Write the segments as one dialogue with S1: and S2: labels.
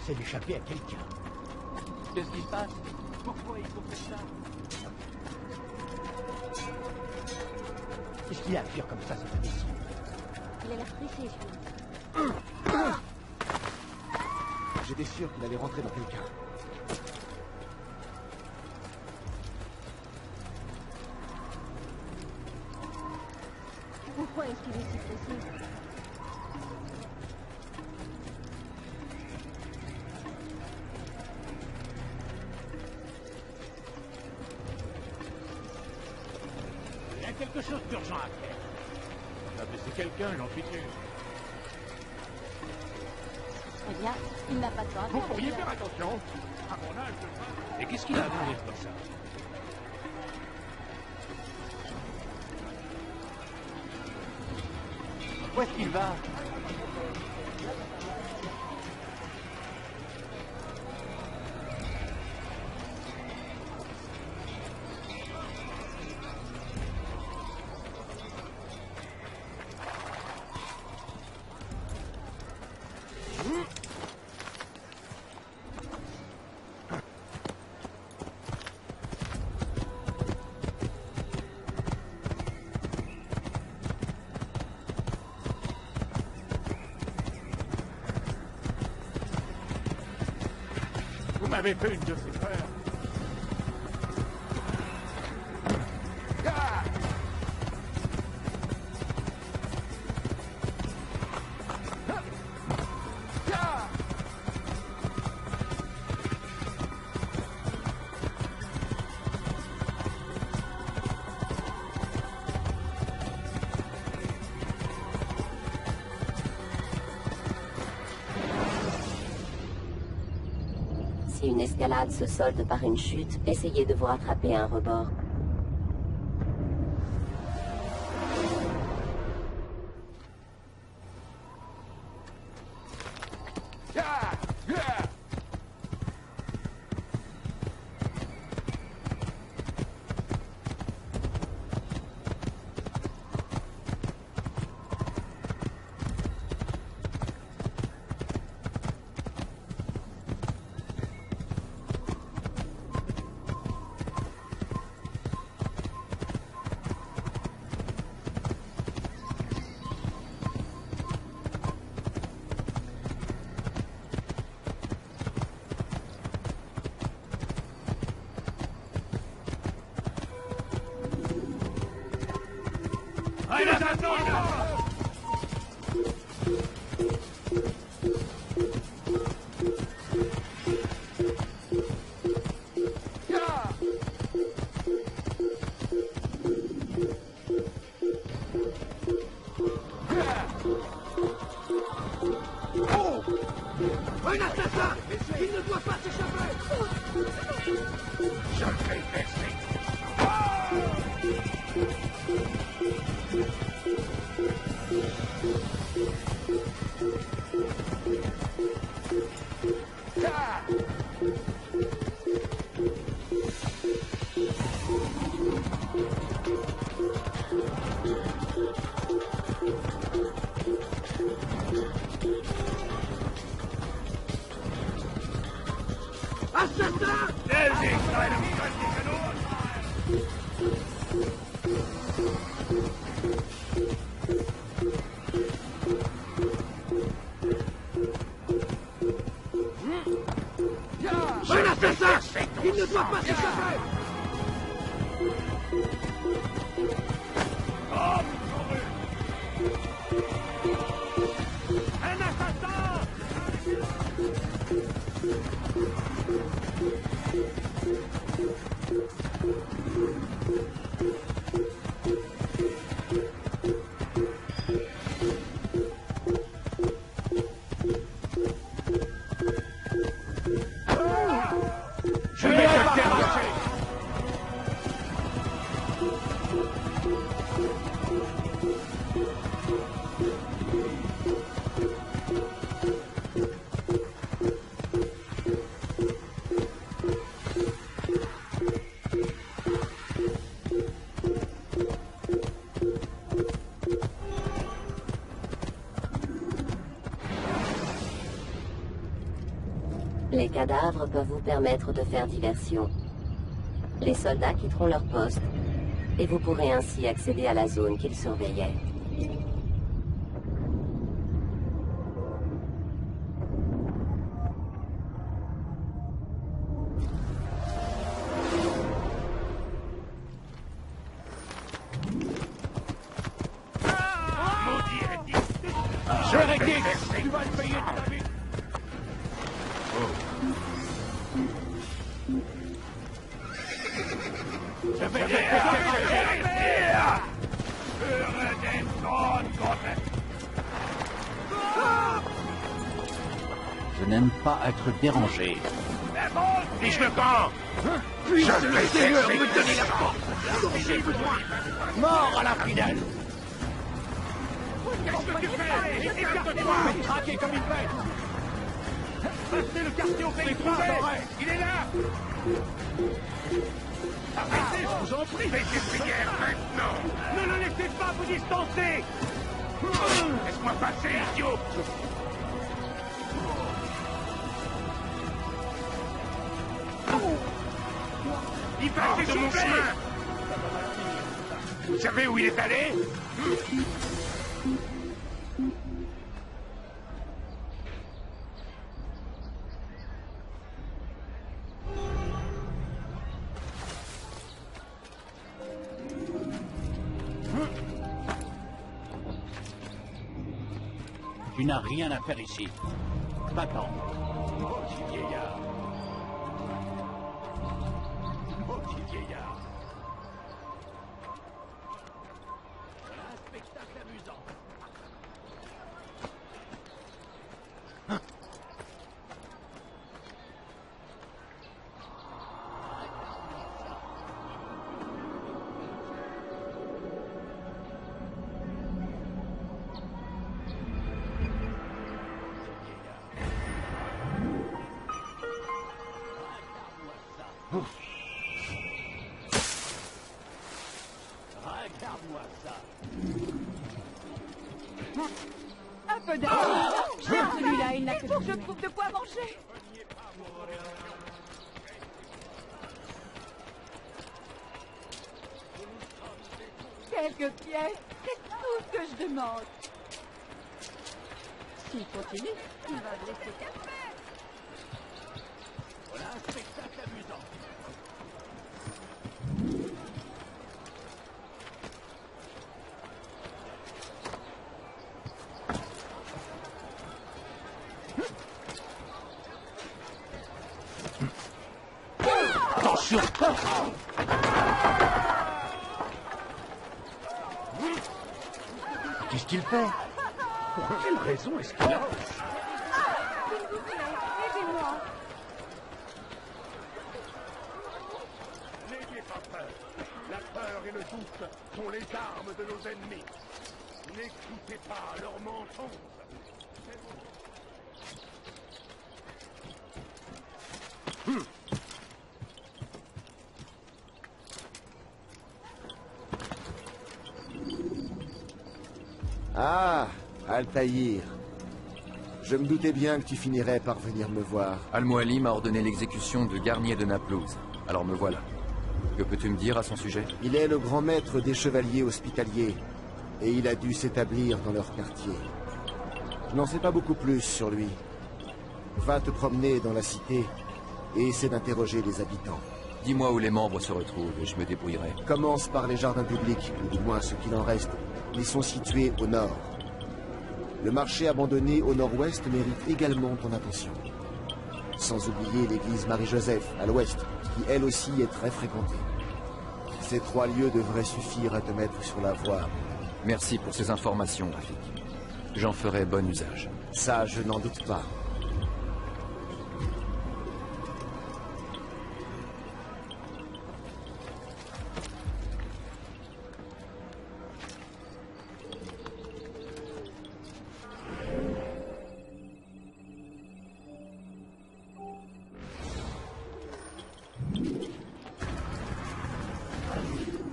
S1: censé l'échapper à quelqu'un.
S2: Qu'est-ce qui se passe? Pourquoi il faut faire ça?
S1: Qu'est-ce qu'il a à fuir comme ça, cet imbécile?
S3: Il a l'air pressé, celui-là.
S4: J'étais sûr qu'il allait rentrer dans quelqu'un.
S3: Pourquoi est-ce qu'il est si pressé?
S1: Il y a quelque chose d'urgent à faire. Il va blesser quelqu'un, j'en suis sûr.
S3: Eh bien, il n'a pas de temps à
S1: Vous
S3: faire.
S1: pourriez faire attention. À mon âge, je... Et qu'est-ce qu'il a à mourir comme ça?
S2: Où est-ce qu'il va?
S1: Vous m'avez fait une de ces peurs.
S5: Si une escalade se solde par une chute, essayez de vous rattraper à un rebord.
S1: Un assassin! Il ne doit pas s'échapper! Je vais baisser! Assassin! Un assassin! Il ne doit pas s'échapper! Un assassin! Je vais te terrasser!
S5: Les cadavres peuvent vous permettre de faire diversion. Les soldats quitteront leur poste, et vous pourrez ainsi accéder à la zone qu'ils surveillaient.
S1: Tu vas le payer de ta vie. Je vais
S2: Je n'aime pas être dérangé.
S1: Fiche le camp. Je vais Seigneur me donner la force. Mort à la fidèle. Qu'est-ce que tu fais? Écarte-toi. Traqué comme une bête. Passez le quartier au téléphone. Il est là. Arrêtez, je vous en prie. Faites une prière maintenant. Ne le laissez pas vous distancer. Laisse-moi passer, idiot. Il va s'échauffer. Vous savez où il est allé?
S2: Tu n'as rien à faire ici. Va-t'en.
S1: Oh, petit vieillard. Oh, petit vieillard.
S2: Voilà un spectacle amusant. Regarde-moi ça.
S4: Un peu d'argent. Celui-là, il n'a que je trouve de quoi manger. Quelques pièces, c'est tout ce que je demande. S'il continue, il va me laisser café.
S2: Voilà un spectacle amusant. Attention!
S1: Qu'est-ce qu'il fait? Pour quelle raison est-ce qu'il a?
S4: S'il vous plaît, aidez-moi.
S1: N'ayez pas peur. La peur et le doute sont les armes de nos ennemis. N'écoutez pas à leurs mensonges.
S6: Ah, Altaïr. Je me doutais bien que tu finirais par venir me voir.
S7: Al-Mualim a ordonné l'exécution de Garnier de Naplouse. Alors me voilà. Que peux-tu me dire à son sujet?
S6: Il est le grand maître des chevaliers hospitaliers, et il a dû s'établir dans leur quartier. Je n'en sais pas beaucoup plus sur lui. Va te promener dans la cité, et essaie d'interroger les habitants.
S7: Dis-moi où les membres se retrouvent et je me débrouillerai.
S6: Commence par les jardins publics, ou du moins ce qu'il en reste. Ils sont situés au nord. Le marché abandonné au nord-ouest mérite également ton attention. Sans oublier l'église Marie-Joseph à l'ouest, qui elle aussi est très fréquentée. Ces 3 lieux devraient suffire à te mettre sur la voie.
S7: Merci pour ces informations, Rafik. J'en ferai bon usage.
S6: Ça, je n'en doute pas.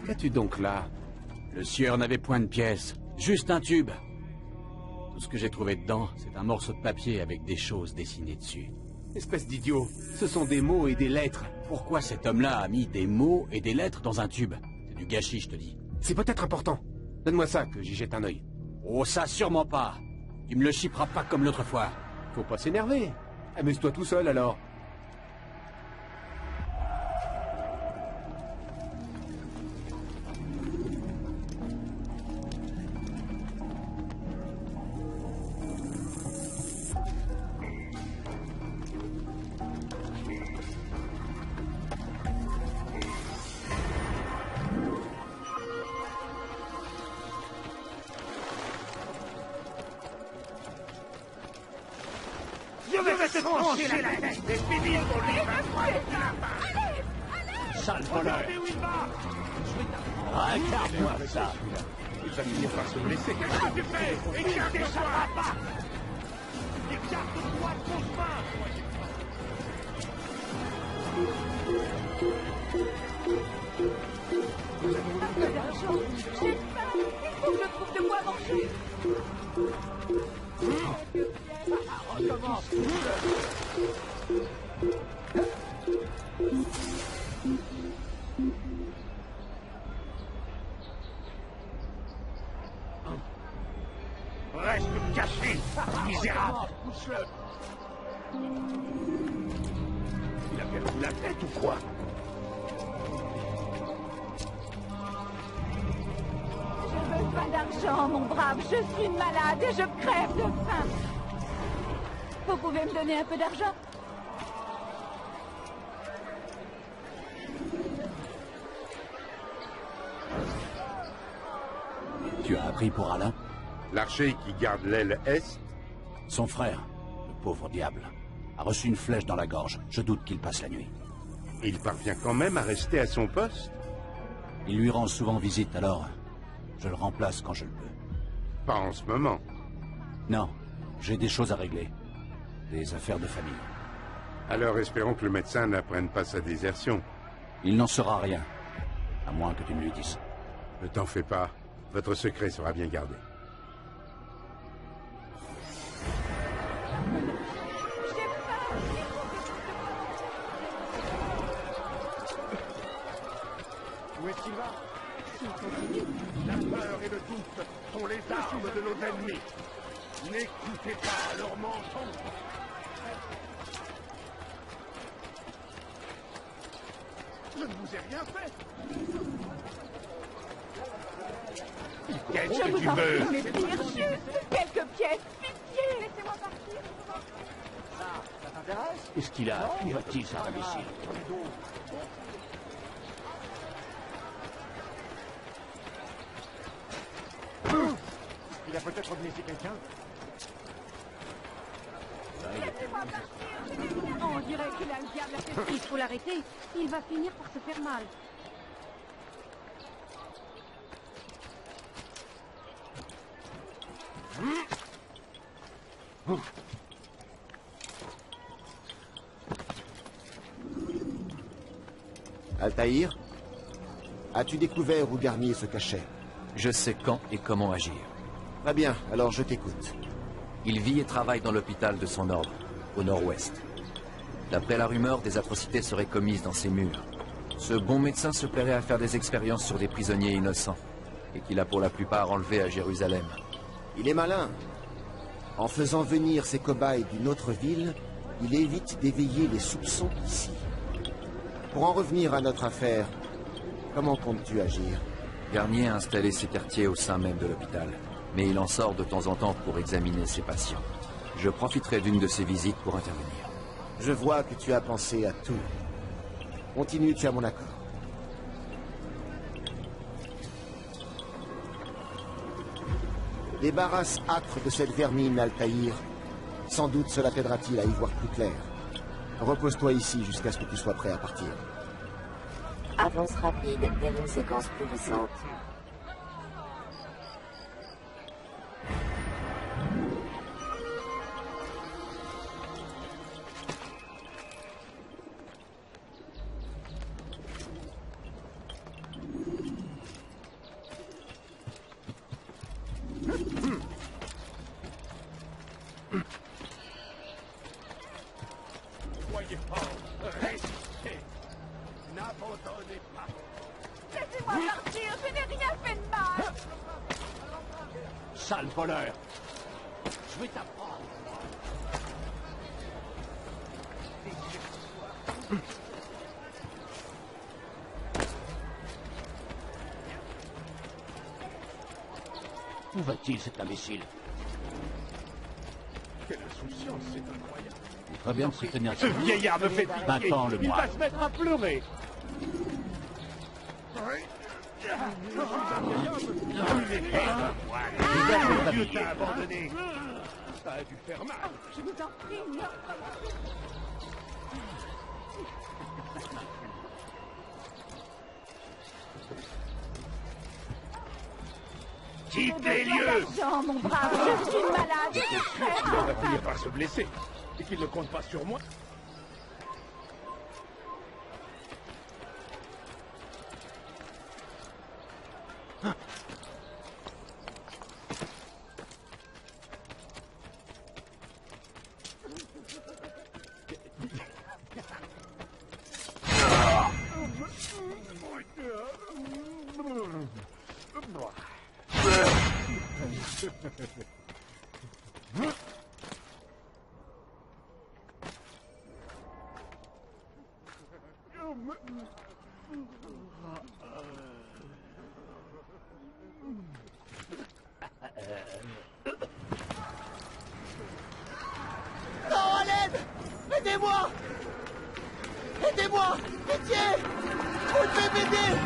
S8: Qu'as-tu donc là? Le sieur n'avait point de pièces, juste un tube. Tout ce que j'ai trouvé dedans, c'est un morceau de papier avec des choses dessinées dessus. Espèce d'idiot. Ce sont des mots et des lettres. Pourquoi cet homme-là a mis des mots et des lettres dans un tube? C'est du gâchis, je te dis.
S1: C'est peut-être important. Donne-moi ça, que j'y jette un œil.
S8: Oh, ça, sûrement pas. Tu me le chipperas pas comme l'autre fois.
S1: Faut pas s'énerver. Amuse-toi tout seul, alors. Je vais te trancher la tête et finir ton livre incroyable. Sale voleur. Regardez où il va. Regarde-moi ça. Il va finir par se blesser. Qu'est-ce que tu fais? Écarte-toi. Écarte-toi de ton chemin.
S4: Un peu d'argent. J'ai faim. Il faut que je trouve de quoi manger. Recommence.
S1: Reste caché, misérable. Il a perdu la tête ou quoi?
S4: Je veux pas d'argent, mon brave. Je suis malade et je crève de faim. Vous pouvez me donner un peu d'argent?
S8: Tu as appris pour Alain?
S9: L'archer qui garde l'aile Est?
S8: Son frère, le pauvre diable, a reçu une flèche dans la gorge. Je doute qu'il passe la nuit.
S9: Il parvient quand même à rester à son poste?
S8: Il lui rend souvent visite, alors je le remplace quand je le peux.
S9: Pas en ce moment.
S8: Non, j'ai des choses à régler. Des affaires de famille.
S9: Alors espérons que le médecin n'apprenne pas sa désertion.
S8: Il n'en saura rien, à moins que tu me lui dises.
S9: Ne t'en fais pas. Votre secret sera bien gardé.
S1: Où est-ce qu'il va? La peur et le doute sont les armes de nos ennemis. N'écoutez pas leurs mensonges. Je ne vous ai rien fait. Qu'est-ce
S4: Je
S1: que
S4: vous
S1: tu
S4: en
S1: veux?
S4: prie, mes pires juste quelques pièces. Pitié, laissez-moi partir.
S1: Est-ce qu'il a une bâtisse à ici? Il a peut-être blessé quelqu'un?
S4: Laissez-moi partir. On dirait qu'il a le diable à faire.
S3: Il faut l'arrêter. Il va finir par se faire mal.
S6: Altaïr, as-tu découvert où Garnier se cachait?
S7: Je sais quand et comment agir.
S6: Très bien, alors je t'écoute.
S7: Il vit et travaille dans l'hôpital de son ordre, au nord-ouest. D'après la rumeur, des atrocités seraient commises dans ses murs. Ce bon médecin se plairait à faire des expériences sur des prisonniers innocents, et qu'il a pour la plupart enlevés à Jérusalem.
S6: Il est malin. En faisant venir ses cobayes d'une autre ville, il évite d'éveiller les soupçons ici. Pour en revenir à notre affaire, comment comptes-tu agir?
S7: Garnier a installé ses quartiers au sein même de l'hôpital, mais il en sort de temps en temps pour examiner ses patients. Je profiterai d'une de ses visites pour intervenir.
S6: Je vois que tu as pensé à tout. Continue, tu as mon accord. Débarrasse âcre de cette vermine, Altaïr. Sans doute cela t'aidera-t-il à y voir plus clair. Repose-toi ici jusqu'à ce que tu sois prêt à partir.
S5: Avance rapide vers une séquence plus récente.
S1: Restez. N'abandonnez pas.
S4: Laissez-moi partir, je n'ai rien fait de mal.
S2: Sale voleur. Je vais t'apprendre. Où va-t-il, cet imbécile?
S1: Quelle insouciance, c'est incroyable.
S2: Il ferait bien de se tenir
S1: Ce vieillard me fait pitié.
S2: Maintenant, le
S1: Il
S2: bras.
S1: va se mettre à pleurer. Dieu t'a abandonné. Ça a dû faire mal.
S4: Je vous en prie, non.
S1: Quitte les lieux.
S4: Jean, mon brave, je suis malade et je crève
S1: Il va
S4: de faim.
S1: finir par se blesser. Et qu'il ne compte pas sur moi.
S10: Non, à l'aide! Aidez-moi! Aidez-moi! Pitié! Vous devez m'aider!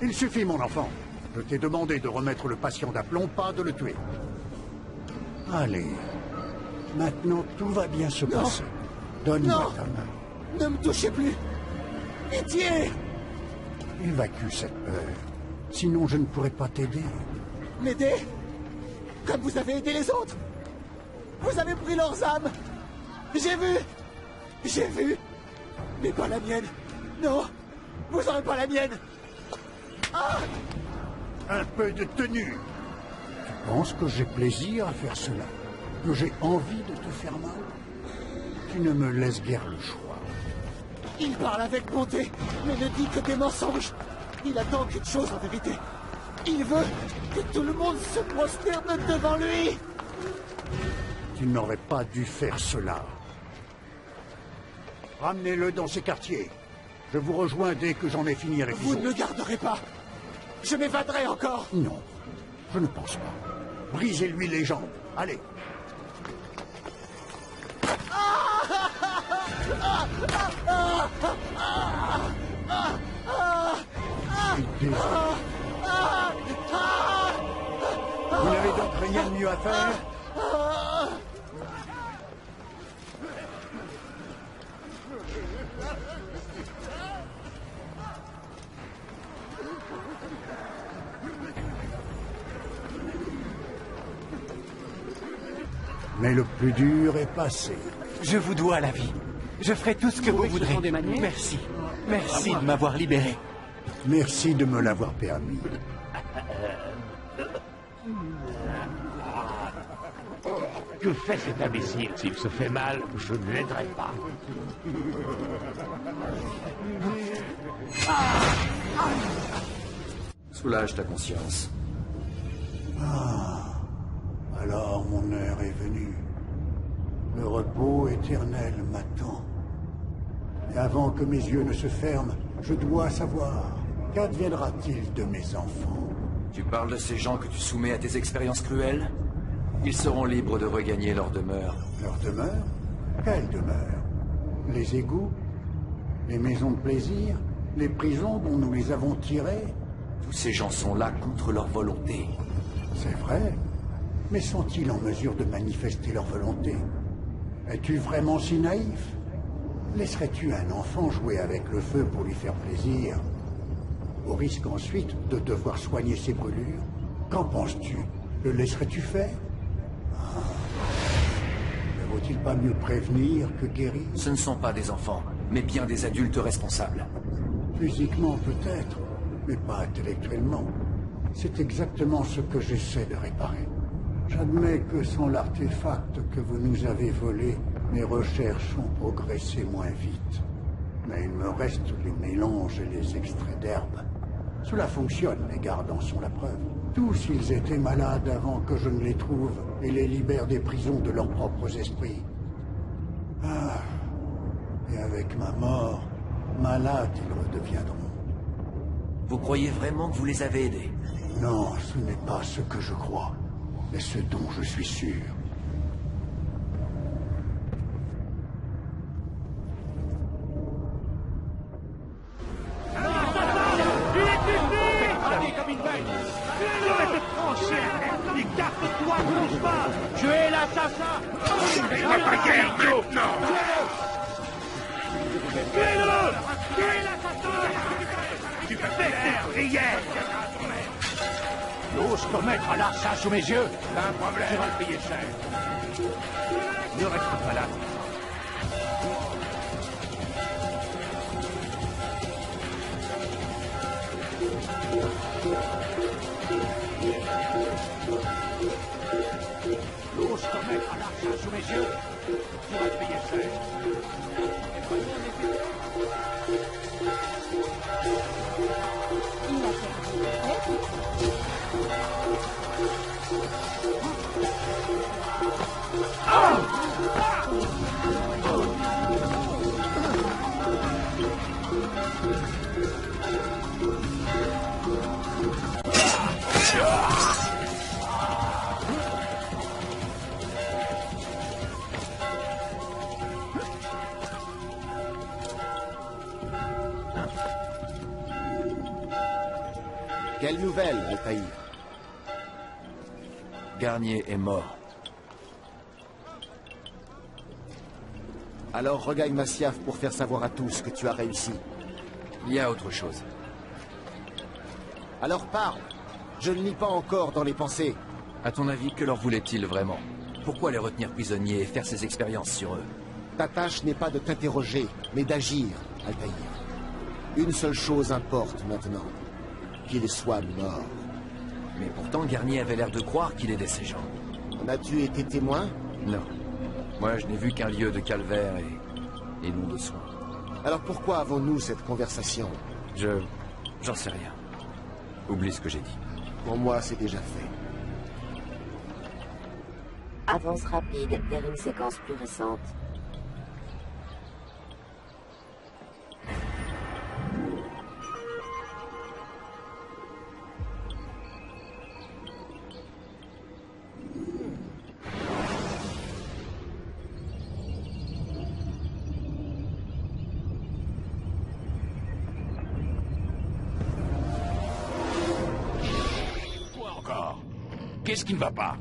S11: Il suffit, mon enfant. Je t'ai demandé de remettre le patient d'aplomb, pas de le tuer. Allez. Maintenant, tout va bien se passer. Donne-moi ta main.
S10: Ne me touchez plus! Pitié!
S11: Évacue cette peur. Sinon, je ne pourrai pas t'aider.
S10: M'aider? Comme vous avez aidé les autres! Vous avez pris leurs âmes! J'ai vu! J'ai vu! Mais pas la mienne! Non! Vous n'aurez pas la mienne! Ah!
S11: Un peu de tenue. Tu penses que j'ai plaisir à faire cela? Que j'ai envie de te faire mal? Tu ne me laisses guère le choix.
S10: Il parle avec bonté, mais ne dit que des mensonges. Il attend qu'une chose en vérité. Il veut que tout le monde se prosterne devant lui.
S11: Tu n'aurais pas dû faire cela. Ramenez-le dans ces quartiers. Je vous rejoins dès que j'en ai fini avec
S10: Vous ne me garderez pas. Je m'évaderai encore.
S11: Non, je ne pense pas. Brisez-lui les jambes. Allez. Vous n'avez donc rien de mieux à faire? Mais le plus dur est passé.
S10: Je vous dois la vie. Je ferai tout ce que vous voudrez. Merci. Merci de m'avoir libéré.
S11: Merci de me l'avoir permis.
S1: Que fait cet imbécile? S'il se fait mal, je ne l'aiderai pas.
S7: Soulage ta conscience.
S11: Alors mon heure est venue. Le repos éternel m'attend. Et avant que mes yeux ne se ferment, je dois savoir, qu'adviendra-t-il de mes enfants?
S7: Tu parles de ces gens que tu soumets à tes expériences cruelles? Ils seront libres de regagner leur demeure.
S11: Leur demeure? Quelle demeure? Les égouts? Les maisons de plaisir? Les prisons dont nous les avons tirés?
S7: Tous ces gens sont là contre leur volonté.
S11: C'est vrai. Mais sont-ils en mesure de manifester leur volonté? Es-tu vraiment si naïf? Laisserais-tu un enfant jouer avec le feu pour lui faire plaisir, au risque ensuite de devoir soigner ses brûlures? Qu'en penses-tu? Le laisserais-tu faire? Ne vaut-il pas mieux prévenir que guérir?
S7: Ce ne sont pas des enfants, mais bien des adultes responsables.
S11: Physiquement peut-être, mais pas intellectuellement. C'est exactement ce que j'essaie de réparer. J'admets que sans l'artefact que vous nous avez volé, mes recherches ont progressé moins vite. Mais il me reste les mélanges et les extraits d'herbes. Cela fonctionne, les gardes en sont la preuve. Tous ils étaient malades avant que je ne les trouve et les libère des prisons de leurs propres esprits. Ah, et avec ma mort, malades ils redeviendront.
S7: Vous croyez vraiment que vous les avez aidés?
S11: Non, ce n'est pas ce que je crois, mais ce dont je suis sûr.
S1: Écarte-toi, bouge pas! Tu es l'assassin! Non! Tuez-le! Tuez l'assassin! Tu peux faire prière!
S10: N'ose commettre un larcin sous mes yeux!
S1: Pas un problème!
S10: Tu vas le payer cher!
S1: Ne reste pas là!
S10: N'ose commettre un larcin sous mes yeux! Tu vas le payer cher!
S4: Il a
S6: Quelle nouvelle, Altaïr?
S7: Garnier est mort.
S6: Alors regagne Masyaf pour faire savoir à tous que tu as réussi.
S7: Il y a autre chose.
S6: Alors parle. Je ne lis pas encore dans les pensées.
S7: À ton avis, que leur voulait-il vraiment? Pourquoi les retenir prisonniers et faire ces expériences sur eux?
S6: Ta tâche n'est pas de t'interroger, mais d'agir, Altaïr. Une seule chose importe maintenant. Qu'il soit mort.
S7: Mais pourtant, Garnier avait l'air de croire qu'il aidait ces gens.
S6: En as-tu été témoin?
S7: Non. Moi, je n'ai vu qu'un lieu de calvaire et non de soins.
S6: Alors pourquoi avons-nous cette conversation?
S7: J'en sais rien. Oublie ce que j'ai dit.
S6: Pour moi, c'est déjà fait.
S5: Avance rapide vers une séquence plus récente.
S10: Qu'est-ce qui ne va pas?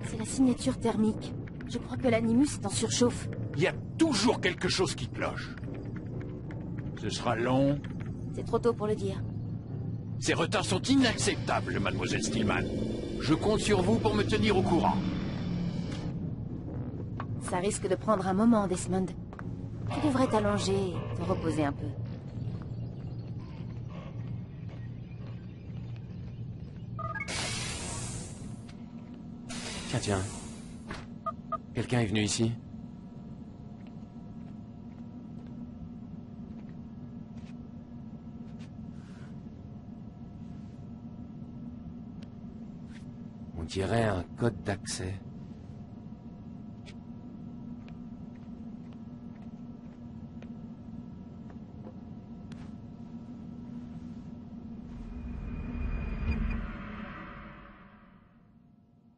S3: C'est la signature thermique. Je crois que l'animus est en surchauffe.
S10: Il y a toujours quelque chose qui cloche. Ce sera long.
S3: C'est trop tôt pour le dire.
S10: Ces retards sont inacceptables, mademoiselle Stillman. Je compte sur vous pour me tenir au courant.
S3: Ça risque de prendre un moment, Desmond. Tu devrais t'allonger et te reposer un peu.
S8: Tiens. Quelqu'un est venu ici? On dirait un code d'accès.